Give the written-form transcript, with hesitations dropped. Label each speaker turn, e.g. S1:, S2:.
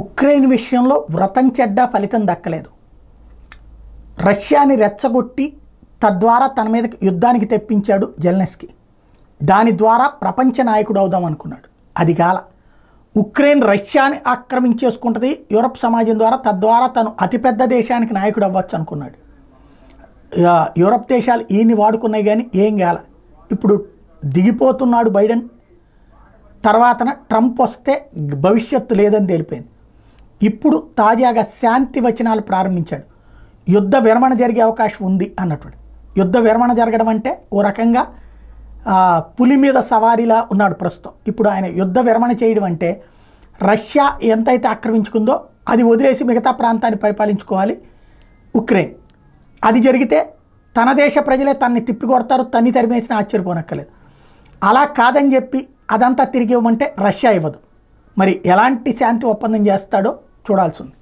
S1: Ukraine విషయంలో వ్రతం చెడ్డ ఫలితం దక్కలేదు. రష్యాని రెచ్చగొట్టి తద్వారా తన మీద యుద్ధానికి తెప్పించాడు జెలెన్స్కీ. దాని ద్వారా ప్రపంచ నాయకుడు అవుదాం అనుకున్నాడు. అది కాల. ఉక్రెయిన్ రష్యాని ఆక్రమించేసుకుంటుంది యూరప్ సమాజం ద్వారా, తద్వారా తను అతిపెద్ద దేశానికి నాయకుడు అవ్వచ్చు అనుకున్నాడు. యూరప్ దేశాలు ఈయన్ని వాడుకున్నాయి కానీ ఏం కాల. ఇప్పుడు దిగిపోతున్నాడు బైడెన్. తర్వాతన ట్రంప్ వస్తే భవిష్యత్తు లేదని తెలిపింది. ఇప్పుడు తాజాగా శాంతి వచనాలు ప్రారంభించాడు. యుద్ధ విరమణ జరిగే అవకాశం ఉంది అన్నటువంటి. యుద్ధ విరమణ జరగడం అంటే ఓ రకంగా పులి మీద సవారీలా ఉన్నాడు ప్రస్తుతం. ఇప్పుడు ఆయన యుద్ధ విరమణ చేయడం అంటే రష్యా ఎంతైతే ఆక్రమించుకుందో అది వదిలేసి మిగతా ప్రాంతాన్ని పరిపాలించుకోవాలి ఉక్రెయిన్. అది జరిగితే తన దేశ ప్రజలే తనని తిప్పికొడతారు, తన్ని తరిమేసిన ఆశ్చర్యపోనక్కర్లేదు. అలా కాదని చెప్పి అదంతా తిరిగి ఇవ్వమంటే రష్యా ఇవ్వదు. మరి ఎలాంటి శాంతి ఒప్పందం చేస్తాడో చూడాల్సి ఉంది.